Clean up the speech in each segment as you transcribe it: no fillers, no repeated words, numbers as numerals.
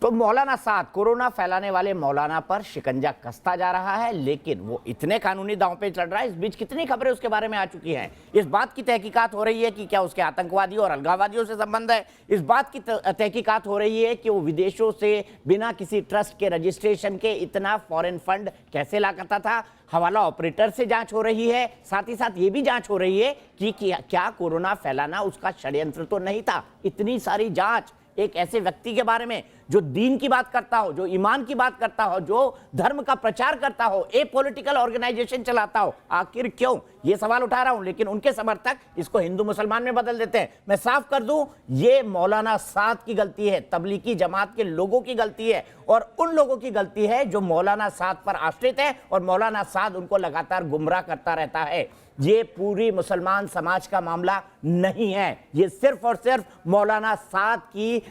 तो मौलाना साद, कोरोना फैलाने वाले मौलाना पर शिकंजा कसता जा रहा है, लेकिन वो इतने कानूनी दांव पे चल रहा है। इस बीच कितनी खबरें उसके बारे में आ चुकी हैं। इस बात की तहकीकात हो रही है कि क्या उसके आतंकवादियों और अलगाववादियों से संबंध है। इस बात की तहकीकात हो रही है कि वो विदेशों से बिना किसी ट्रस्ट के रजिस्ट्रेशन के इतना फॉरेन फंड कैसे ला करता था। हवाला ऑपरेटर से जांच हो रही है। साथ ही साथ ये भी जांच हो रही है कि क्या कोरोना फैलाना उसका षड्यंत्र तो नहीं था। इतनी सारी जांच एक ऐसे व्यक्ति के बारे में जो दीन की बात करता हो, जो ईमान की बात करता हो, जो धर्म का प्रचार करता हो, ए पॉलिटिकल ऑर्गेनाइजेशन चलाता हो, आखिर क्यों? ये सवाल उठा रहा हूं। लेकिन उनके समर्थक इसको हिंदू मुसलमान में बदल देते हैं। मैं साफ कर दूं, ये मौलाना साद की गलती है, तबलीगी जमात के लोगों की गलती है, और उन लोगों की गलती है जो मौलाना साद पर आश्रित है और मौलाना साद उनको लगातार गुमराह करता रहता है। ये पूरी मुसलमान समाज का मामला नहीं है। ये सिर्फ और सिर्फ मौलाना साद की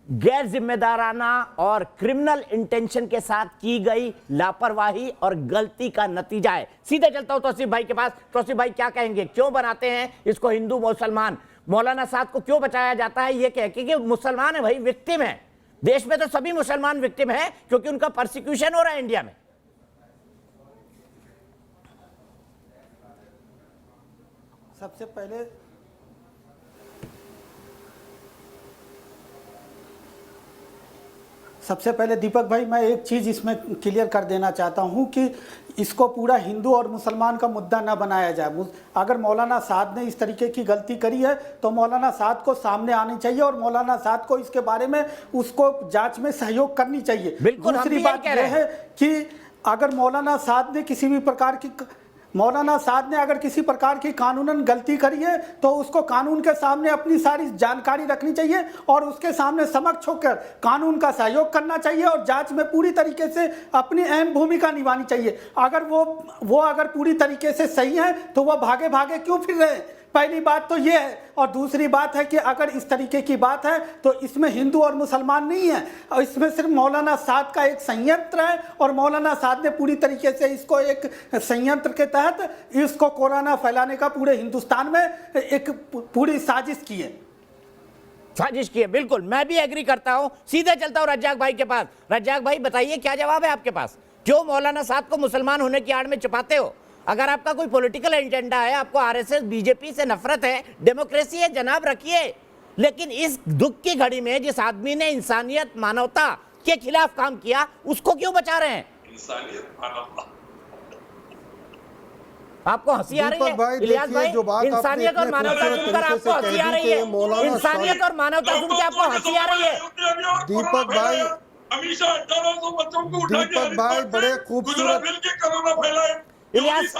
गैर जिम्मेदाराना और क्रिमिनल इंटेंशन के साथ की गई लापरवाही और गलती का नतीजा है। सीधे चलता हूं तौसीफ भाई के पास। तौसीफ भाई क्या कहेंगे, क्यों बनाते हैं इसको हिंदू मुसलमान? मौलाना साद को क्यों बचाया जाता है ये कह के कि मुसलमान है भाई, विक्टिम है। देश में तो सभी मुसलमान विक्टिम है क्योंकि उनका परसिक्यूशन हो रहा है इंडिया में। सबसे पहले दीपक भाई, मैं एक चीज़ इसमें क्लियर कर देना चाहता हूं कि इसको पूरा हिंदू और मुसलमान का मुद्दा ना बनाया जाए। अगर मौलाना साद ने इस तरीके की गलती करी है तो मौलाना साद को सामने आनी चाहिए और मौलाना साद को इसके बारे में उसको जांच में सहयोग करनी चाहिए। दूसरी बात यह है कि अगर मौलाना साद ने अगर किसी प्रकार की कानूनन गलती करी है तो उसको कानून के सामने अपनी सारी जानकारी रखनी चाहिए और उसके सामने समक्ष होकर कानून का सहयोग करना चाहिए और जांच में पूरी तरीके से अपनी अहम भूमिका निभानी चाहिए। अगर वो अगर पूरी तरीके से सही है तो वह भागे भागे क्यों फिर रहे हैं? पहली बात तो ये है। और दूसरी बात है कि अगर इस तरीके की बात है तो इसमें हिंदू और मुसलमान नहीं है, और इसमें सिर्फ मौलाना साद का एक संयंत्र है और मौलाना साद ने पूरी तरीके से इसको एक संयंत्र के तहत इसको कोरोना फैलाने का पूरे हिंदुस्तान में एक पूरी साजिश की है। बिल्कुल, मैं भी एग्री करता हूं। सीधे चलता हूं रज्जाक भाई के पास। रज्जाक भाई बताइए, क्या जवाब है आपके पास? क्यों मौलाना साद को मुसलमान होने की आड़ में छुपाते हो? अगर आपका कोई पॉलिटिकल एजेंडा है, आपको आरएसएस बीजेपी से नफरत है, डेमोक्रेसी है जनाब, रखिए। लेकिन इस दुख की घड़ी में जिस आदमी ने इंसानियत मानवता के खिलाफ काम किया, उसको क्यों बचा रहे हैं? इंसानियत मानवता, आपको हंसी आ रही है इलियास भाई? इंसानियत और मानवता सुनकर आपको हंसी आ रही है? इंसानियत और मानवता सुन के आपको हंसी आ रही है? दीपक भाई, हमेशा 1800 बच्चों को उठा के दीपक भाई बड़े खूबसूरत मिलकर कोरोना फैलाए। इलियास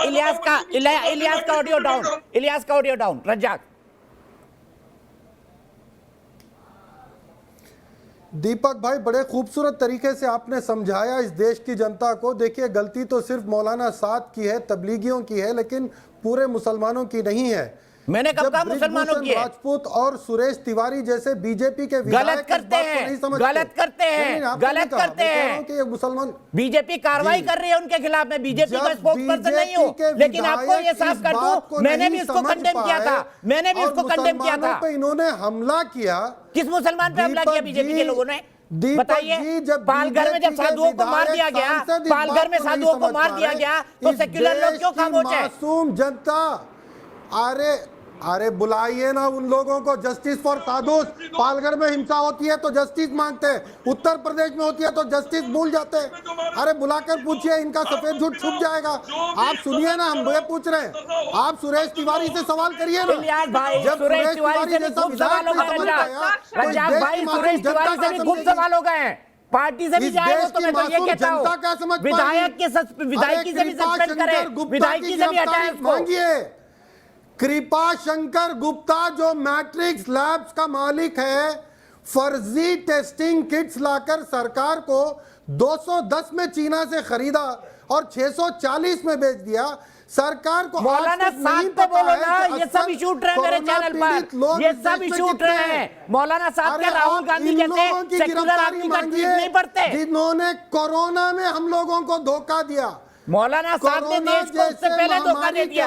का ऑडियो डाउन। रज्जाक। दीपक भाई, बड़े खूबसूरत तरीके से आपने समझाया इस देश की जनता को। देखिए, गलती तो सिर्फ मौलाना साद की है, तबलीगियों की है, लेकिन पूरे मुसलमानों की नहीं है। मैंने कब कहा मुसलमानों की है? राजपूत और सुरेश तिवारी जैसे बीजेपी के गलत करते हैं कि ये मुसलमान बीजेपी कार्रवाई कर रही है उनके खिलाफ। मैं बीजेपी का स्पोक्सपर्सन नहीं हूं, लेकिन आपको ये साफ कर दूं, मैंने भी इसको कंडेम किया था। इन्होंने हमला किया। किस मुसलमान पे हमला किया बीजेपी के लोगों ने? बताइए। पालघर में जब साधुओं को मार दिया गया, तो सेक्युलर लोग क्यों खामोश हैं? मासूम जनता, अरे बुलाइए ना उन लोगों को। Justice for sadhus. पालघर में हिंसा होती है तो जस्टिस मांगते हैं, उत्तर प्रदेश में होती है तो जस्टिस भूल जाते हैं। अरे बुलाकर पूछिए, इनका सफेद झूठ छुप जाएगा। आप सुनिए ना, हम ये पूछ रहे हैं। आप सुरेश तिवारी से सवाल करिए ना। जब सुरेश तिवारी से खूब सवाल हो गए, पार्टी से भी जाए तो मैं तो ये कहता हूं, विधायकी से भी सस्पेंड करें, विधायकी से भी हटाएं उसको। कृपा शंकर गुप्ता जो मैट्रिक्स लैब्स का मालिक है, फर्जी टेस्टिंग किट्स लाकर सरकार को 210 में चीना से खरीदा और 640 में बेच दिया। सरकार को मौलाना साद पे बोलो ना, ये सब इशू उठ रहे हैं मेरे चैनल पर, ये सब इशू उठ रहे हैं। मौलाना साद के राहुल गांधी जैसे सेक्युलर आदमी का ट्वीट नहीं पढ़ते, जिन्होंने कोरोना में हम लोगों को धोखा दिया। मौलाना साहब ने देश को उससे पहले धोखा दे दिया।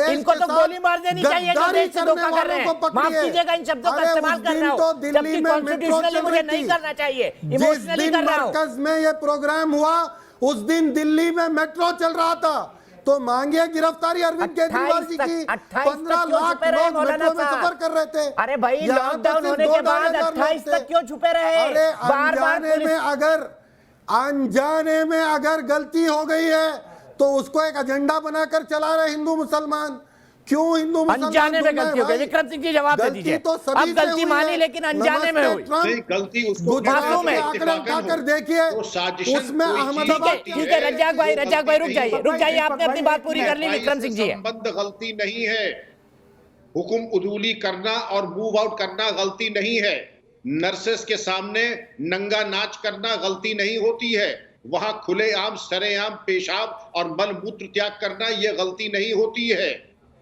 इनको तो गोली मार देनी चाहिए जो देश से धोखा कर रहे हैं। माफ कीजिएगा इन शब्दों का इस्तेमाल कर रहा हूँ, जबकि कॉन्स्टिट्यूशनली मुझे नहीं करना चाहिए, इमोशनली कर रहा हूँ। मरकज में ये प्रोग्राम हुआ उस दिन दिल्ली में मेट्रो चल रहा था, तो मांगिए गिरफ्तारी अरविंद केजरीवाल जी की। 15 लाख लोग मेट्रो में सफर कर रहे थे। अरे भाई लॉकडाउन होने के बाद 28 तक क्यों छुपे रहे? अरे बार-बार अनजाने में अगर गलती हो गई है तो उसको एक एजेंडा बनाकर चला रहे हिंदू मुसलमान। क्यों हिंदू मुसलमान अनजाने में गलती हो गई? विक्रम सिंह जी जवाब दे दीजिए। अब गलती मानी लेकिन अनजाने में हुई। गलती उसको मासूम है। आंकड़े उठाकर देखिए उसमें अहमदाबाद। ठीक है रज्जाक भाई रुक जाइए, आपने अपनी बात पूरी कर ली। विक्रम सिंह जी संबंध गलती नहीं है, हुक्म उदूली करना और मूव आउट करना गलती नहीं है, नर्सेस के सामने नंगा नाच करना गलती नहीं होती है, वहां खुलेआम सरेआम पेशाब और मल मूत्र त्याग करना यह गलती नहीं होती है,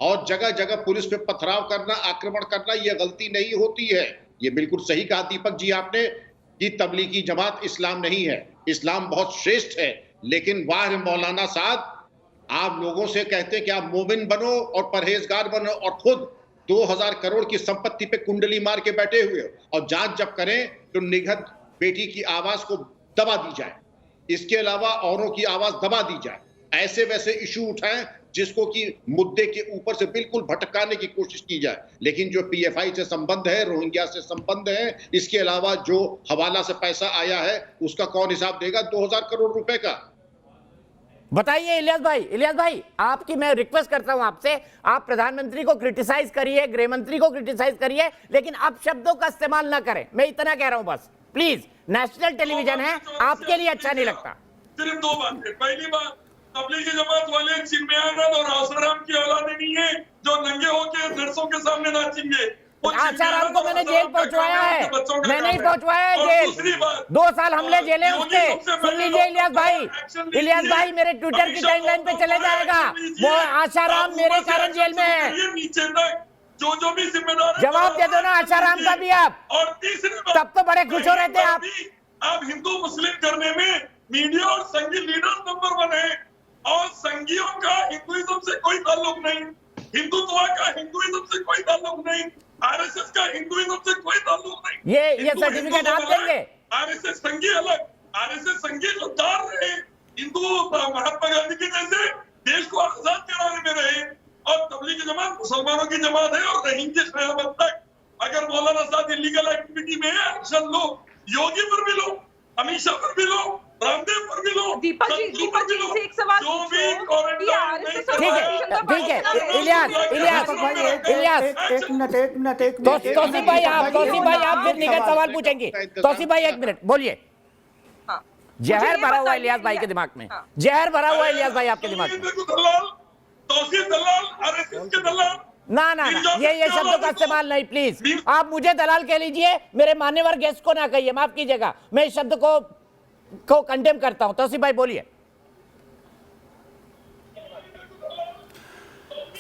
और जगह जगह पुलिस पे पथराव करना, आक्रमण करना यह गलती नहीं होती है। ये बिल्कुल सही कहा दीपक जी आपने कि तबलीगी जमात इस्लाम नहीं है, इस्लाम बहुत श्रेष्ठ है, लेकिन वाह मौलाना साहब, आप लोगों से कहते हैं कि आप मोमिन बनो और परहेजगार बनो और खुद 2000 करोड़ की संपत्ति पे कुंडली मार के बैठे हुए हो, और जांच जब करें तो निगहत बेटी की आवाज को दबा दी जाए, इसके अलावा औरों की आवाज दबा दी जाए, ऐसे वैसे इशू उठाएं जिसको कि मुद्दे के ऊपर से बिल्कुल भटकाने की कोशिश की जाए। लेकिन जो पीएफआई से संबंध है, रोहिंग्या से संबंध है, इसके अलावा जो हवाला से पैसा आया है उसका कौन हिसाब देगा 2000 करोड़ रुपए का? बताइए इलियास भाई आपकी मैं रिक्वेस्ट करता हूं आपसे, आप प्रधानमंत्री को क्रिटिसाइज करिए, गृह मंत्री को क्रिटिसाइज करिए, लेकिन अब शब्दों का इस्तेमाल ना करें। मैं इतना कह रहा हूं बस, प्लीज। नेशनल टेलीविजन है, आपके लिए अच्छा नहीं लगता। सिर्फ दो बातें। पहली बात, तबलीगी जमात वाले चिन्मयानंद और आसाराम की औलादे नहीं है जो नंगे होकर नर्सों के सामने नाचेंगे। आसाराम को मैंने जेल पहुंचवाया है, मैं नहीं पहुंचवाया है जेल। 2 साल हमले जेले उसके। सुन लीजिए इलियास भाई मेरे ट्विटर की टाइमलाइन पे चले जाएगा, वो आसाराम मेरे कारण जेल में है। नीचे तक जो भी जिम्मेदार जवाब दे दो ना आसाराम का भी आप। और तीसरी बात, तब तो बड़े खुश हो रहे थे आप हिंदू मुस्लिम करने में मीडिया और संघी लीडर नंबर 1 है, और संघियों का हिंदुइज्म से कोई ताल्लुक नहीं, हिंदुत्व का हिंदुइज्म से कोई ताल्लुक नहीं, आरएसएस का हिंदुइज्म से कोई ताल्लुक नहीं। ये सर्टिफिकेट आप देंगे? आरएसएस संघी अलग, आरएसएस संघी लद्दार रहे, हिंदू महात्मा गांधी के जैसे देश को आजाद कराने में रहे, और तबलीगी जमात मुसलमानों की जमात है और रहेंगे क़यामत तक। अगर मौलाना साहब इलीगल एक्टिविटी में है, एक्शन लो, योगी पर भी लो, अमित शाह पर भी लो, रामदेव पर भी लो, दीपक जी से एक सवाल जो भी क्वारंटाइन नहीं कर ठीक है इलियास एक मिनट तौसीफ भाई आप फिर निगत सवाल पूछेंगे। तौसीफ भाई 1 मिनट बोलिए। जहर भरा हुआ इलियास भाई के दिमाग में, जहर भरा हुआ इलियास भाई आपके दिमाग में। तौसीफ दलाल, आरएसएस के दलाल ना ये शब्दों का इस्तेमाल नहीं प्लीज। आप मुझे दलाल कह लीजिए, मेरे मान्यवर गेस्ट को ना कहिए, माफ कीजिएगा, मैं इस शब्द को कंडेम करता हूं। तौसीफ भाई बोलिए।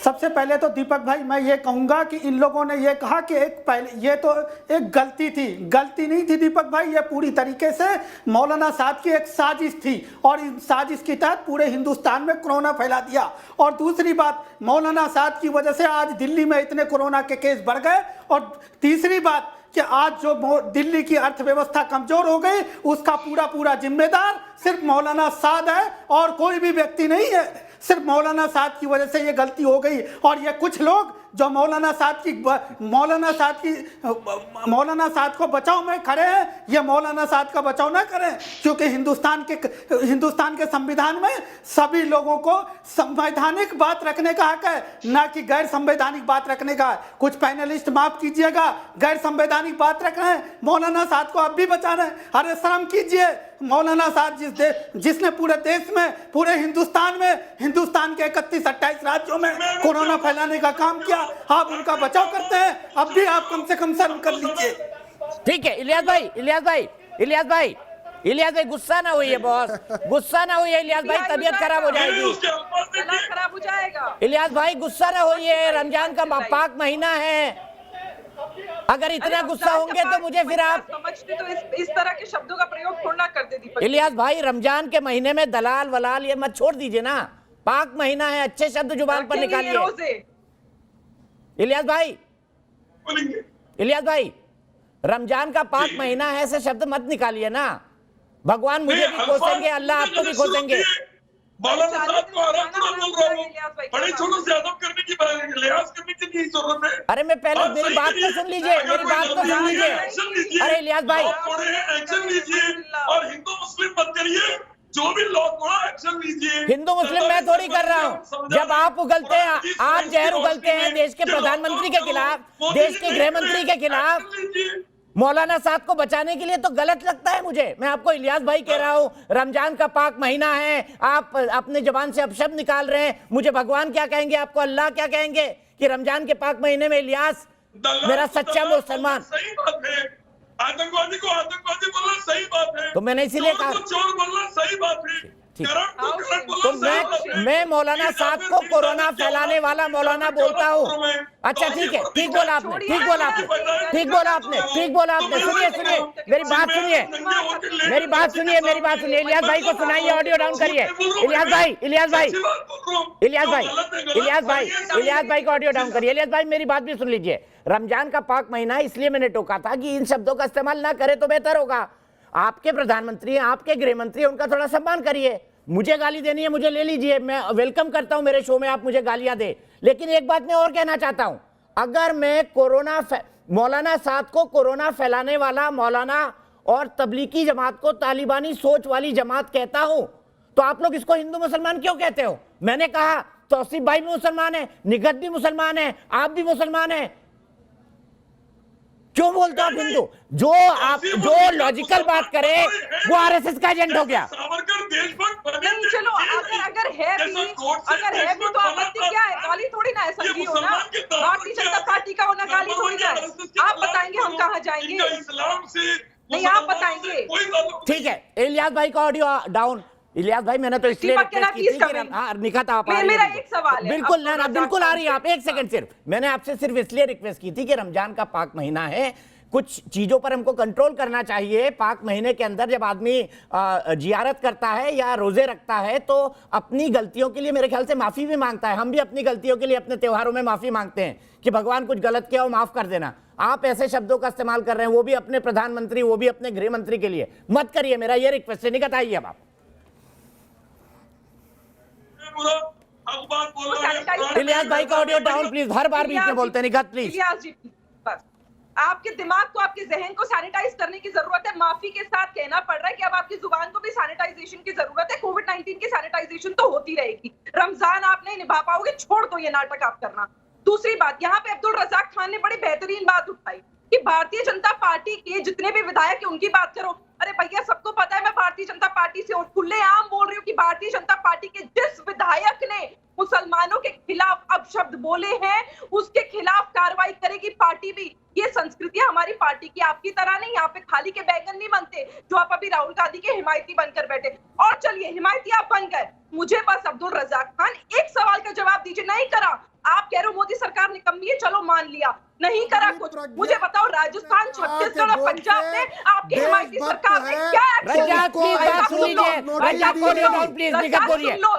सबसे पहले तो दीपक भाई मैं ये कहूंगा कि इन लोगों ने ये कहा कि ये तो एक गलती थी, गलती नहीं थी दीपक भाई, ये पूरी तरीके से मौलाना साहब की एक साजिश थी, और इस साजिश के तहत पूरे हिंदुस्तान में कोरोना फैला दिया। और दूसरी बात, मौलाना साहब की वजह से आज दिल्ली में इतने कोरोना के केस बढ़ गए। और तीसरी बात कि आज जो दिल्ली की अर्थव्यवस्था कमजोर हो गई, उसका पूरा जिम्मेदार सिर्फ मौलाना साहब है और कोई भी व्यक्ति नहीं है। सिर्फ मौलाना साहब की वजह से ये गलती हो गई। और ये कुछ लोग जो मौलाना साहब को बचाव में खड़े हैं, ये मौलाना साहब का बचाव ना करें, क्योंकि हिंदुस्तान के संविधान में सभी लोगों को संवैधानिक बात रखने का हक है, ना कि गैर संवैधानिक बात रखने का। कुछ पैनलिस्ट माफ कीजिएगा, गैर संवैधानिक बात रख रहे हैं, मौलाना साहब को अब भी बचा रहे हैं। अरे शर्म कीजिए, मौलाना साहब जिसने पूरे देश में, पूरे हिंदुस्तान के 31-28 राज्यों में कोरोना फैलाने का काम किया, आप उनका बचाव करते हैं। अब भी आप कम से कम शर्म कर लीजिए। ठीक है इलियास भाई गुस्सा ना हुई है बॉस, गुस्सा ना हुई है इलियास भाई, तबीयत खराब हो जाएगी, खराब हो जाएगा। इलियास भाई गुस्सा ना हुई है, रमजान का पाक महीना है। अगर इतना गुस्सा होंगे तो मुझे फिर आप समझते तो इस तरह के शब्दों का प्रयोग थोड़ा करते। दे दीपक। इलियास भाई, रमजान के महीने में दलाल वलाल ये मत छोड़ दीजिए ना, पाक महीना है, अच्छे शब्द जुबान पर रखेंगे ये निकालिए। रोजे। इलियास भाई, बोलेंगे इलियास भाई, रमजान का पाक महीना है ऐसे शब्द मत निकालिए ना। भगवान मुझे भी खोसेंगे, अल्लाह आपको भी खोसेंगे। मौलाना साहब को आराम बोल रहा हूँ, बड़े छोटों से अदब करने की लिहाज करने की नहीं जरूरत है। अरे मैं पहले बात मेरी सही बात तो करिए। सुन लीजिए, अगर मेरी कोई बात तो गलती सुन हुई है, लीजिए। एक्शन लीजिए। अरे इलियास भाई, लॉ तोड़े हैं, एक्शन लीजिए। और हिंदू मुस्लिम मत करिए, जो भी लॉ तोड़ा एक्शन लीजिए। हिंदू मुस्लिम मैं थोड़ी कर रहा हूँ। जब आप उगलते हैं, आप जहर उगलते हैं देश के प्रधानमंत्री के खिलाफ, देश के गृह मंत्री के खिलाफ, मौलाना साहब को बचाने के लिए, तो गलत लगता है मुझे। मैं आपको इलियास भाई कह रहा हूं, रमजान का पाक महीना है, आप अपने जबान से अपशब्द निकाल रहे हैं। मुझे भगवान क्या कहेंगे, आपको अल्लाह क्या कहेंगे कि रमजान के पाक महीने में इलियास मेरा सच्चा मुसलमान। सही बात है, आतंकवादी को आतंकवादी बोलना सही बात है, तो मैंने इसीलिए चोर को कहा, चोर बोलना सही बात है, ठीक। करप्ट को करप्ट बोलना तो सही बात है। मैं मौलाना साहब को कोरोना फैलाने वाला मौलाना बोलता हूँ। अच्छा ठीक है, ठीक बोला आपने, ठीक बोला आपने, ठीक बोला आपने, ठीक बोला आपने। सुनिए सुनिए, मेरी बात सुनिए, मेरी बात सुनिए, मेरी बात सुनिए। इलियास भाई को सुनाइए, ऑडियो डाउन करिए। इलियास भाई, इलियास भाई, इलियास भाई, इलियास भाई, इलियास भाई को ऑडियो डाउन करिए। इलियास भाई मेरी बात भी सुन लीजिए। रमजान का पाक महीना है, इसलिए मैंने टोका था कि इन शब्दों का इस्तेमाल ना करें तो बेहतर होगा। आपके प्रधानमंत्री हैं, आपके गृह मंत्री हैं, उनका थोड़ा सम्मान करिए। मुझे गाली देनी है, मुझे ले लीजिए, मैं वेलकम करता हूं मेरे शो में आप मुझे गालियां दे। लेकिन एक बात मैं और कहना चाहता हूं, अगर मैं मौलाना साद को कोरोना फैलाने वाला मौलाना और तबलीगी जमात को तालिबानी सोच वाली जमात कहता हूं, तो आप लोग इसको हिंदू मुसलमान क्यों कहते हो? मैंने कहा तौसीफ भाई भी मुसलमान है, निगत भी मुसलमान है, आप भी मुसलमान है, क्यों बोलते हो आप हिंदू? जो लॉजिकल बात करे वो आरएसएस का एजेंट हो गया। सावरकर देशभक्त बने नहीं चलो, अगर है भी तो आपत्ति क्या है? गाली थोड़ी ना है, संगी हो ना, भारतीय जनता पार्टी का होना गाली थोड़ी ना है। आप बताएंगे हम कहाँ जाएंगे? इस्लाम से नहीं, आप बताएंगे। ठीक है, इलियास भाई का ऑडियो डाउन। इलियास भाई मैंने तो इसलिए रिक्वेस्ट की थी कि हाँ निखत आप आ रही मेरा हैं। एक सवाल है, बिल्कुल ना, बिल्कुल आ रही है आप, एक सेकंड सिर्फ। मैंने आपसे सिर्फ इसलिए रिक्वेस्ट की थी कि रमजान का पाक महीना है, कुछ चीजों पर हमको कंट्रोल करना चाहिए। पाक महीने के अंदर जब आदमी जियारत करता है या रोजे रखता है तो अपनी गलतियों के लिए मेरे ख्याल से माफी भी मांगता है। हम भी अपनी गलतियों के लिए अपने त्योहारों में माफी मांगते हैं कि भगवान कुछ गलत किया हो माफ कर देना। आप ऐसे शब्दों का इस्तेमाल कर रहे हैं, वो भी अपने प्रधानमंत्री, वो भी अपने गृह मंत्री के लिए। मत करिए, मेरा ये रिक्वेस्ट है। निकट आइए अब आप। इलियास भाई का ऑडियो डाउन प्लीज, हर बार बीच में बोलते हैं। निगत प्लीज। इलियास जी बस, आपके दिमाग को, आपके जहन को सैनिटाइज करने की जरूरत है। माफी के साथ कहना पड़ रहा है कि अब आपकी जुबान को भी सैनिटाइजेशन की जरूरत है। कोविड-19 की सैनिटाइजेशन तो होती रहेगी, रमजान आप नहीं निभा पाओगे, छोड़ दो ये नाटक आप करना। दूसरी बात, यहाँ पे अब्दुल रज़ाक खान ने बड़ी बेहतरीन बात उठाई कि भारतीय जनता पार्टी के जितने भी विधायक है उनकी बात करो। अरे भैया, सबको पता है मैं भारतीय जनता पार्टी से खुलेआम बोल रही हूँ कि भारतीय जनता पार्टी के जिस विधायक ने मुसलमानों के खिलाफ अपशब्द बोले हैं उसके खिलाफ कार्रवाई करेगी पार्टी भी। ये संस्कृति हमारी पार्टी की, आपकी तरह नहीं। यहाँ पे खाली के बैगन नहीं बनते जो आप अभी राहुल गांधी के हिमायती बनकर बैठे। और चलिए, हिमायती आप बन गए, मुझे बस अब्दुल रज़ाक खान एक सवाल का जवाब दीजिए। नहीं करा, आप कह रहे हो मोदी सरकार निकम्मी है, चलो मान लिया, नहीं करा कुछ। मुझे बताओ, राजस्थान, छत्तीसगढ़ और पंजाब में आपकी हिमायती सरकार ने क्या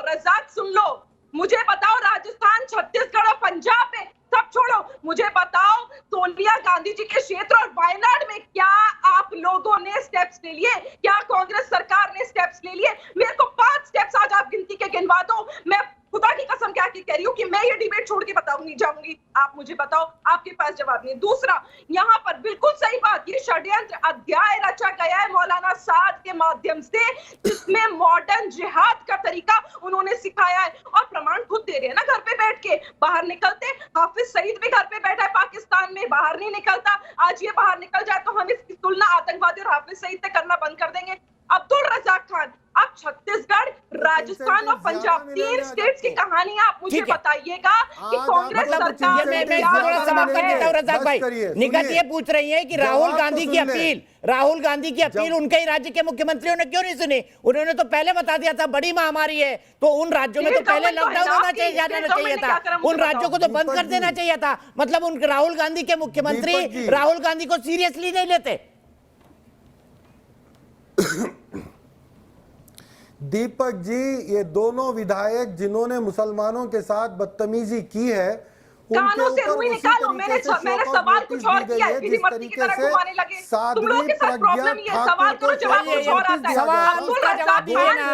रज़ाक सुन लो, मुझे बताओ, राजस्थान, छत्तीसगढ़ और पंजाब में, सब छोड़ो, मुझे बताओ सोनिया गांधी जी के क्षेत्र और वायनाड में क्या आप लोगों ने स्टेप्स ले लिए? क्या कांग्रेस सरकार ने स्टेप्स ले लिए? मेरे को 5 स्टेप्स आज आप गिनती के गिनवा दो। मैं खुदा की कसम क्या कह रही हूँ कि मैं ये डिबेट छोड़ के बताऊंगी जाऊंगी। आप मुझे बताओ, आपके पास जवाब नहीं। दूसरा, यहाँ पर बिल्कुल सही बात, ये षड्यंत्र अध्याय रचा गया है मौलाना साद के माध्यम से, जिसमें मॉडर्न जिहाद का तरीका उन्होंने सिखाया है। और प्रमाण खुद दे रहे हैं ना, घर पे बैठ के। बाहर निकलते, हाफिज सईद भी घर पे बैठा है पाकिस्तान में, बाहर नहीं निकलता। आज ये बाहर निकल जाए तो हम इसकी तुलना आतंकवादी और हाफिज सईद से करना बंद कर देंगे। अब्दुल रज़ाक खान, अब छत्तीसगढ़, राजस्थान और पंजाब, 3 स्टेट्स की कहानी आप मुझे बताइएगा कि कांग्रेस सरकार ने थोड़ा समाप्त कर देता हूं। रज़ाक भाई, निगत ये पूछ रही है कि राहुल गांधी की अपील उनके ही राज्य के मुख्यमंत्रियों ने क्यों नहीं सुनी? उन्होंने तो पहले बता दिया था बड़ी महामारी है, तो उन राज्यों में तो पहले लॉकडाउन होना चाहिए था, उन राज्यों को तो बंद कर देना चाहिए था। मतलब उन राहुल गांधी के मुख्यमंत्री राहुल गांधी को सीरियसली नहीं लेते। दीपक जी, ये दोनों विधायक जिन्होंने मुसलमानों के साथ बदतमीजी की है, कानों से रुई निकालो। मैंने सवाल कुछ और किया है, बिली मर्जी की तरह घुमाने लगे। तुम लोगों के साथ प्रॉब्लम ये है, सवाल करो जवाब कुछ और आता है। सवाल का जवाब दीजिए ना।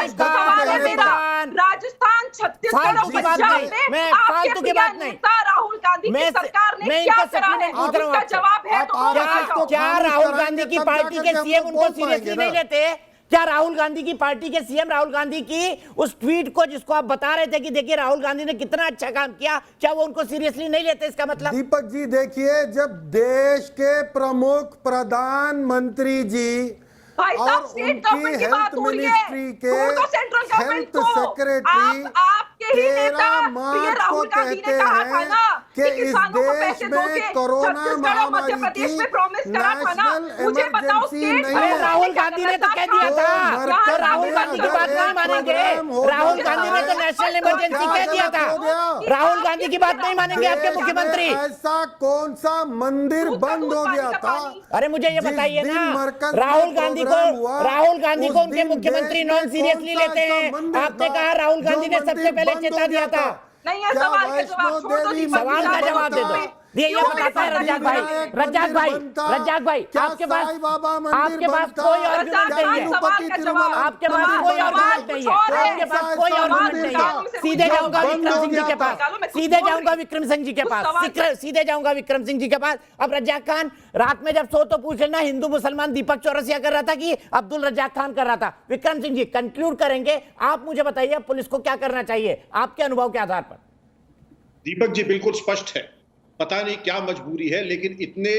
सवाल है मेरा, राजस्थान छत्तीसगढ़ और पंजाब में आपके प्रिय नेता राहुल गांधी की सरकार ने क्या करा है, उसका जवाब है तो क्या राहुल गांधी की पार्टी के सीएम उनको सीरियसली नहीं लेते? क्या राहुल गांधी की पार्टी के सीएम राहुल गांधी की उस ट्वीट को, जिसको आप बता रहे थे कि देखिए राहुल गांधी ने कितना अच्छा काम किया, क्या वो उनको सीरियसली नहीं लेते? इसका मतलब दीपक जी देखिए, जब देश के प्रमुख प्रधानमंत्री जी भाई और साहब स्टेट उनकी गवर्नमेंट की हेल्थ बात हो रही है, मिनिस्ट्री के तो सेंट्रल गवर्नमेंट हेल्थ सेक्रेटरी आपके ही नेता 13 प्रिय मार्च को राहुल गांधी कहते ने कहा था ना हैं कि इस किसानों को देश पैसे दोगे, में कोरोना छत्तीसगढ़ और मध्य महामारी प्रदेश की में प्रॉमिस करा था ना। नेशनल मुझे बताओ इमरजेंसी स्टेट नहीं अरे है। राहुल गांधी ने तो कह दिया था, तो राहुल गांधी की बात नहीं मानेंगे। राहुल गांधी ने तो नेशनल इमरजेंसी कह दिया था। राहुल गांधी की बात नहीं मानेंगे आपके मुख्यमंत्री। ऐसा कौन सा मंदिर बंद हो गया था? अरे मुझे ये जिस बताइए दिन ना, मरकज में राहुल गांधी प्रोग्राम हुआ, को उस उनके दिन मुख्यमंत्री देश नॉन में सीरियसली कौन सा लेते हैं। ऐसा मंदिर आपने था कहा राहुल गांधी जो ने सबसे मंदिर पहले बंद हो चेता गया दिया था। नहीं है क्या सवाल का जवाब वैष्णो छोड़ दो देवी दीपक सवाल का जी, जवाब दे दो। ये क्यों बताता है रज्जाक भाई, रज्जाक भाई, रज्जाक भाई, आपके पास कोई आर्गुमेंट नहीं है, आपके पास कोई आर्गुमेंट नहीं है, आपके पास कोई आर्गुमेंट नहीं है। सीधे जाऊंगा विक्रम सिंह जी के पास, सीधे जाऊंगा विक्रम सिंह जी के पास, सीधे जाऊंगा विक्रम सिंह जी के पास। अब रज्जाक खान, रात में जब सो तो पूछ लेना, हिंदू मुसलमान दीपक चौरसिया कर रहा था कि अब्दुल रज्जाक खान कर रहा था? विक्रम सिंह जी कंक्लूड करेंगे, आप मुझे बताइए पुलिस को क्या करना चाहिए आपके अनुभव के आधार पर? दीपक जी बिल्कुल स्पष्ट है, पता नहीं क्या मजबूरी है, लेकिन इतने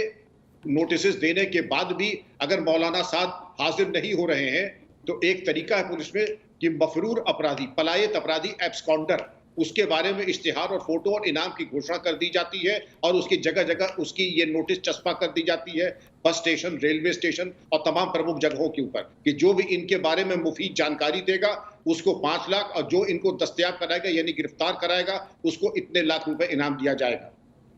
नोटिसेस देने के बाद भी अगर मौलाना साहब हाजिर नहीं हो रहे हैं तो एक तरीका है पुलिस में कि मफरूर अपराधी, पलायित अपराधी, एब्सकॉन्डर, उसके बारे में इश्तिहार और फोटो और इनाम की घोषणा कर दी जाती है और उसकी जगह जगह उसकी ये नोटिस चस्पा कर दी जाती है बस स्टेशन, रेलवे स्टेशन और तमाम प्रमुख जगहों के ऊपर कि जो भी इनके बारे में मुफीद जानकारी देगा उसको 5 लाख और जो इनको दस्तयाब कराएगा यानी गिरफ्तार कराएगा उसको इतने लाख रुपए इनाम दिया जाएगा।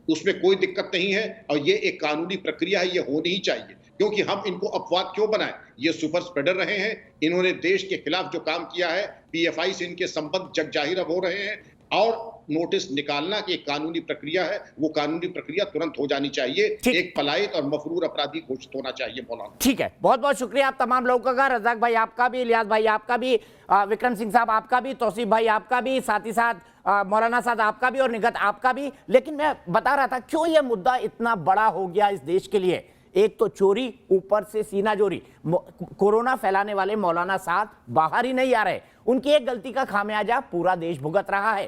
उसमें कोई दिक्कत नहीं है और ये एक कानूनी प्रक्रिया है, ये होनी ही चाहिए, क्योंकि हम इनको अपवाद क्यों बनाएं? ये सुपर स्प्रेडर रहे हैं, इन्होंने देश के खिलाफ जो काम किया है, पीएफआई से इनके संबंध जग जाहिर अब हो रहे हैं और नोटिस निकालना की एक कानूनी प्रक्रिया है, वो कानूनी प्रक्रिया तुरंत हो जानी चाहिए। एक पलायित और मफरूर अपराधी घोषित होना चाहिए मौलाना। ठीक है, बहुत बहुत शुक्रिया आप तमाम लोगों का, रज़ाक भाई आपका भी, इलियास भाई आपका भी, विक्रम सिंह साहब आपका भी, तौसीफ भाई आपका भी, साथ ही साथ मौलाना साहब आपका भी और निगत आपका भी। लेकिन मैं बता रहा था क्यों यह मुद्दा इतना बड़ा हो गया इस देश के लिए। एक तो चोरी, ऊपर से सीना जोरी। कोरोना फैलाने वाले मौलाना साहब बाहर ही नहीं आ रहे, उनकी एक गलती का खामियाजा पूरा देश भुगत रहा है।